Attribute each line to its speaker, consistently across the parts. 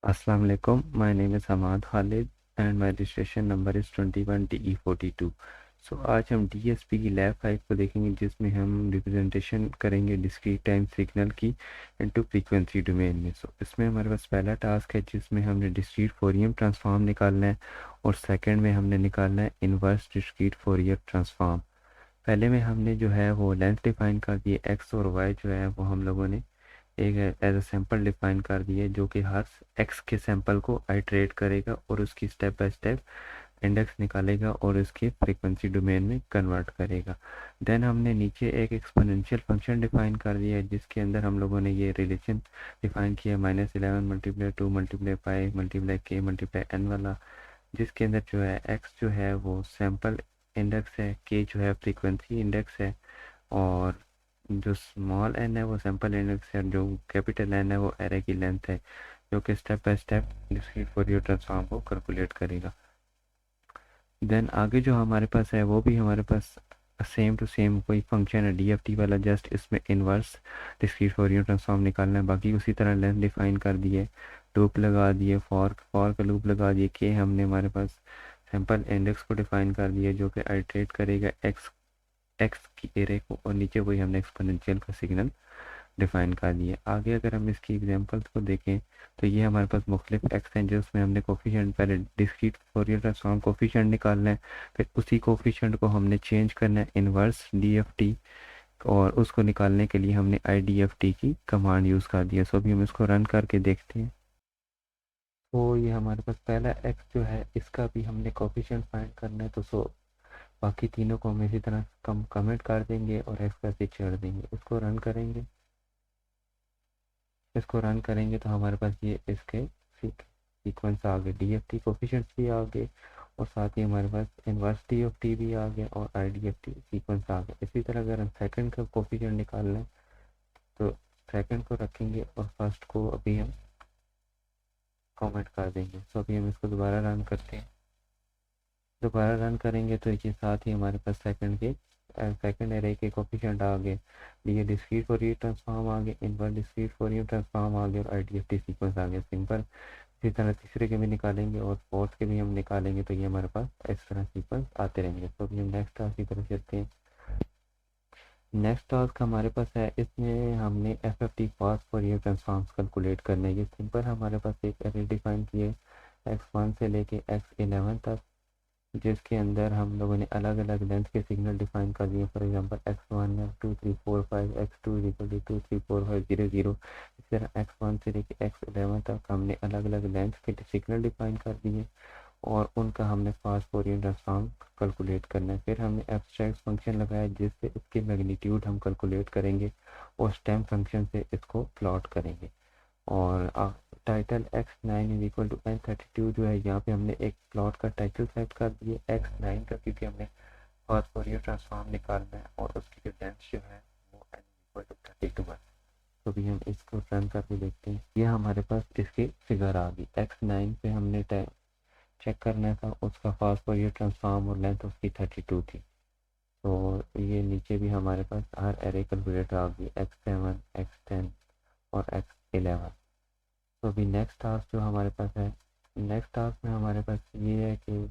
Speaker 1: अस्सलाम वालेकुम, my name is Hamad Khalid and my registration number is 21DE42। So आज हम डीएसपी की लैब 5 को देखेंगे, जिसमें हम रिप्रेजेंटेशन करेंगे डिस्क्रीट टाइम सिग्नल की इनटू फ्रीक्वेंसी डोमेन में। सो इसमें हमारे पास पहला टास्क है जिसमें हमने डिस्क्रीट फोरियर ट्रांसफॉर्म निकालना है, और सेकंड में हमने निकालना है इन्वर्स डिस्क्रीट फोरियर ट्रांसफॉर्म। पहले में हमने जो है वो लेंथ डिफाइन कर दिए, एक्स और वाई जो है वो हम लोगों ने एक एज अ सैंपल डिफाइन कर दिए, जो कि हर एक्स के सैंपल को आइट्रेट करेगा और उसकी स्टेप बाय स्टेप इंडेक्स निकालेगा और इसके फ्रीक्वेंसी डोमेन में कन्वर्ट करेगा। देन हमने नीचे एक एक्सपोनेंशियल फंक्शन डिफाइन कर दिया है, जिसके अंदर हम लोगों ने ये रिलेशन डिफाइन किया -11 मल्टीप्लाई 2 मल्टीप्लाई 5 मल्टीप्लाई के मल्टीप्लाई एन वाला, जिसके अंदर जो है एक्स जो है वो सैंपल इंडेक्स है, के जो है फ्रीक्वेंसी इंडेक्स है, और जो स्मॉल एन है वो सैंपल इंडेक्स है, जो कैपिटल एन है वो एरे की लेंथ है, जो कि step by step discrete Fourier transform को कैलकुलेट करेगा। देन आगे जो हमारे पास है वो भी हमारे पास सेम टू सेम कोई फंक्शन है डीएफटी वाला, जस्ट इसमें इनवर्स डिस्क्रीट फोरियर ट्रांसफॉर्म निकालना है। बाकी उसी तरह लेंथ डिफाइन कर दिए, लूप लगा दिए, फॉर का लूप लगा दिए, के हमने हमारे पास सैंपल इंडेक्स को डिफाइन कर दिया, जो कि आइट्रेट करेगा एक्स एक्स की एरे को, और नीचे वही हमने एक्सपोनेंशियल का सिग्नल डिफाइन कर दिया। आगे अगर हम इसकी एग्जांपल्स को देखें तो ये हमारे पास मुख्तलिफ एक्स हैं, जिसमें हमने कोफिशिएंट पहले डिस्क्रीट फोरियर ट्रांसफॉर्म कोफिशिएंट निकालना है, फिर उसी कोफिशिएंट को हमने चेंज करना है इनवर्स डीएफटी, और उसको निकालने के लिए हमने आईडीएफटी की कमांड यूज़ कर दिया। सो अभी हम इसको रन करके देखते हैं। तो ये हमारे पास पहला एक्स जो है इसका भी हमने कोफिशिएंट फाइंड करना है, तो बाकी तीनों को हम इसी तरह कमेंट कर देंगे और एक्स का से छोड़ देंगे। इसको रन करेंगे तो हमारे पास ये इसके सीक्वेंस आ गए, डीएफटी कोफिशिएंट्स भी आ गए, और साथ ही हमारे पास इनवर्स डीएफटी भी आ गया और आईडीएफटी सीक्वेंस आ गया। इसी तरह अगर हम सेकंड का कोफिशिएंट निकालना है तो सेकंड को रखेंगे और फर्स्ट को अभी हम कमेंट कर देंगे। सो अभी हम इसको दोबारा रन करते हैं। दोबारा रन करेंगे तो ये साथ ही हमारे पास सेकंड एरे के कोफिशिएंट आ गए, ये डिस्क्रीट फोरियर ट्रांसफॉर्म आ गए, इनवर्स डिस्क्रीट फोरियर ट्रांसफॉर्म आ गए, और आईडीएफटी सीक्वेंस आ गया सिंपल। इसी तरह तीसरे के भी निकालेंगे और फोर्थ के भी हम निकालेंगे, तो ये हमारे पास इस तरह सीक्वेंस आते रहेंगे। तो अभी हम नेक्स्ट टास्क की तरफ चलते हैं। नेक्स्ट टास्क हमारे पास है, इसमें हमने FFT fast Fourier transforms calculate करने हैं। ये सिंपल हमारे पास एक एरे डिफाइन किए x1 से लेके x11 तक, जिसके अंदर हम लोगों ने अलग अलग लेंथ के सिग्नल डिफाइन कर दिए। For example x1 2 3 4 5, x2 2 3 4 5 0 0। इस तरह x1 से लेके x11 तक हमने अलग अलग लेंथ के सिग्नल डिफाइन कर दिए, और उनका हमने फास्ट फोरियर ट्रांसफॉर्म कैलकुलेट करना है। फिर हमने एब्स्ट्रैक्ट फंक्शन लगाया, जिससे इसके मैग्नीट्यूड हम कैलकुलेट करेंगे और स्टेम फंक्शन से इसको प्लॉट करेंगे। और title x9 is equal to n32 जो है, यहाँ पे हमने एक प्लॉट का टाइटल सेट कर दिया x9 का, क्योंकि हमने फर्स्ट फोरियर ट्रांसफॉर्म निकालना है और उसकी जो लेंथ जो है वो n इक्वल टू 32 है। तो भी हम इसको रन करके देखते हैं। ये हमारे पास इसकी फिगर आ गई। x9 पे हमने चेक करना था उसका फास्ट फोरियर ट्रांसफॉर्म, और लेंथ उसकी 32 थी। तो ये नीचे भी हमारे पास हर एरे कैलकुलेटर आ गई, x7 x10 और x11। तो अभी नेक्स्ट टास्क जो हमारे पास है, नेक्स्ट टास्क में हमारे पास ये है कि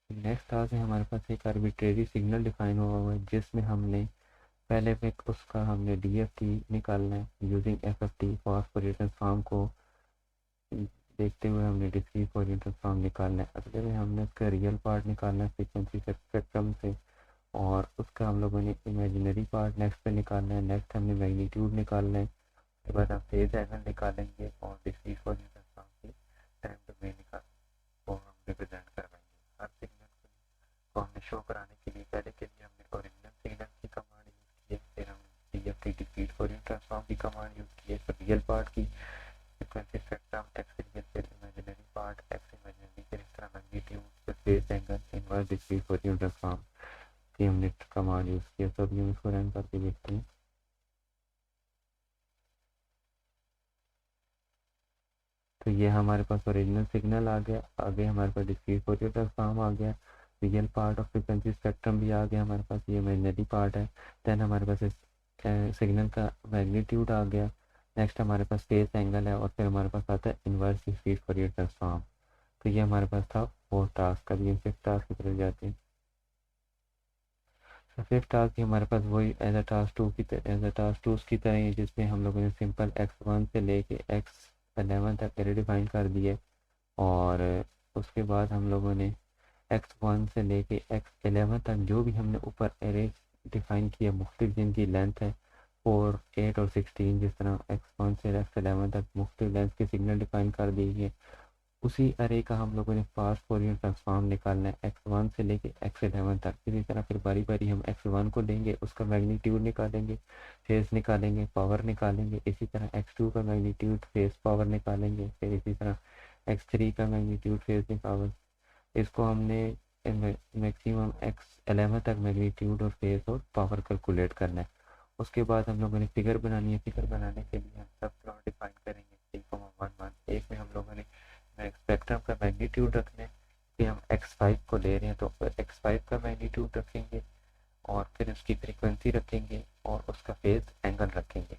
Speaker 1: नेक्स्ट टास्क है हमारे पास एक आर्बिट्रेरी सिग्नल डिफाइन हुआ है, जिसमें हमने पहले पे उसका हमने डीएफटी निकालना है using FFT fast Fourier transform को देखते हुए हमने डिस्क्रीट फोरियर ट्रांसफॉर्म निकालना है। अगले में हमने उसका रियल पार्ट निकालना है फ्रीक्वेंसी स्पेक्ट्रम से, और उसका हम लोगों ने इमेजिनरी पार्ट नेक्स्ट पे निकालना है। नेक्स्ट हमने मैग्नीट्यूड निकालना है, उसके बाद हम फेज एंगल निकालेंगे और डिस्क्रीट फोरियर ट्रांसफॉर्म की टाइम डोमेन को हम रिप्रेजेंट करवाएंगे। हर सिग्नल को हमने शो कराने के लिए पहले के लिए हमने ओरिजिनल सिग्नल की कमांड यूज़ की है, फिर हमने डीएफटी डिस्क्रीट फोरियर ट्रांसफॉर्म की कमांड यूज़ की है, फिर रियल पार्ट की फ्रीक्वेंसी स्पेक्ट्रम एक्स रियल, फिर इमेजिनरी पार्ट एक्स इमेजिनरी, फिर इस तरह मैग्नीट्यूड, फिर phase angle, inverse discrete Fourier transform की हमने कमांड यूज़ किया। तो अभी हम इसको रन करके देखते हैं। तो ये हमारे पास ओरिजिनल सिग्नल आ गया, आगे हमारे पास डिस्क्रीट फोरियर ट्रांसफॉर्म आ गया, real part of frequency spectrum भी आ गया हमारे पास, ये इमेजिनरी पार्ट है। देन हमारे पास सिग्नल का मैग्नीट्यूड आ गया। नेक्स्ट हमारे पास फेस एंगल है, और फिर हमारे पास आता है इन्वर्स डिस्क्रीट फॉरियर ट्रांसफॉर्म। तो ये हमारे पास था 4 टास्क का। भी हम 5th टास्क की तरफ जाते हैं। तो 5th टास्क भी हमारे पास वही एज अ टास्क टू की तरह ही, जिसमें हम लोगों ने सिंपल x1 से लेके x11 तक एरे डिफाइन कर दिए। और उसके बाद हम लोगों ने x1 से लेके x11 तक जो भी हमने ऊपर एरे डिफाइन किया, मुख्तलिफ जिनकी लेंथ है 4, 8 और 16, जिस तरह x1 से x11 तक मुख्तलिफ लेंथ के सिग्नल डिफाइन कर दिए, उसी अरे का हम लोगों ने फास्ट फोरियर ट्रांसफॉर्म निकालना है x1 से लेके x11 तक। इसी तरह फिर बारी बारी हम x1 को लेंगे, उसका मैग्नीट्यूड निकालेंगे, फेस निकालेंगे, पावर निकालेंगे। इसी तरह x2 का मैग्नीट्यूड, फेस, पावर निकालेंगे। फिर इसी तरह x3 का मैग्नीट्यूड, फेस, पावर। इसको हमने मैक्सिमम x11 तक मैग्नीट्यूड और फेस और पावर कैलकुलेट करना है। उसके बाद हम लोगों ने फिगर बनानी है। फिगर बनाने के लिए हम सब प्लॉट डिफाइन करेंगे 3,1,1। एक में हम लोगों ने स्पेक्ट्रम का मैग्नीट्यूड रखना है कि हम x5 को ले रहे हैं, तो x5 का मैग्नीट्यूड रखेंगे, और फिर उसकी फ्रीक्वेंसी रखेंगे, और उसका फेज एंगल रखेंगे।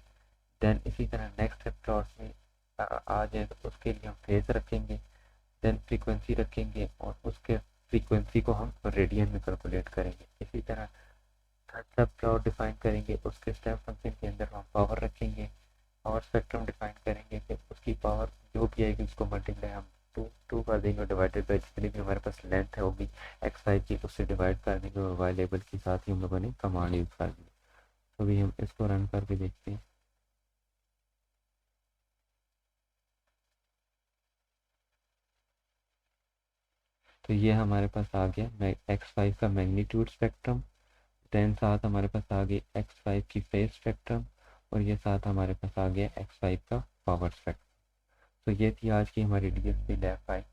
Speaker 1: देन इसी तरह नेक्स्ट प्लॉट में आ जाए तो उसके लिए हम फेज रखेंगे, देन फ्रीक्वेंसी रखेंगे, और उसके फ्रीक्वेंसी को हम रेडियन में कैलकुलेट करेंगे। इसी तरह थर्ड सब प्लॉट डिफाइन करेंगे, उसके स्टेप फंक्शन के अंदर हम पावर रखेंगे, पावर स्पेक्ट्रम डिफाइन करेंगे, फिर उसकी पावर जो भी आएगी उसको मल्टीप्लाई हम टू कर देंगे, डिवाइडेड बाई जितनी भी हमारे पास लेंथ है होगी x5 की, उससे डिवाइड कर देंगे, और वाई लेवल के साथ ही हम लोगों ने कमांड यूज़ कर दी। तो अभी हम इसको रन करके देखते हैं। तो ये हमारे पास आ गया x5 का मैग्नीट्यूड स्पेक्ट्रम, देन साथ हमारे पास आ गई x5 की फेज स्पेक्ट्रम, और ये साथ हमारे पास आ गया x5 का पावर स्पेक्ट्रम। तो ये थी आज की हमारी DSP लैब 5।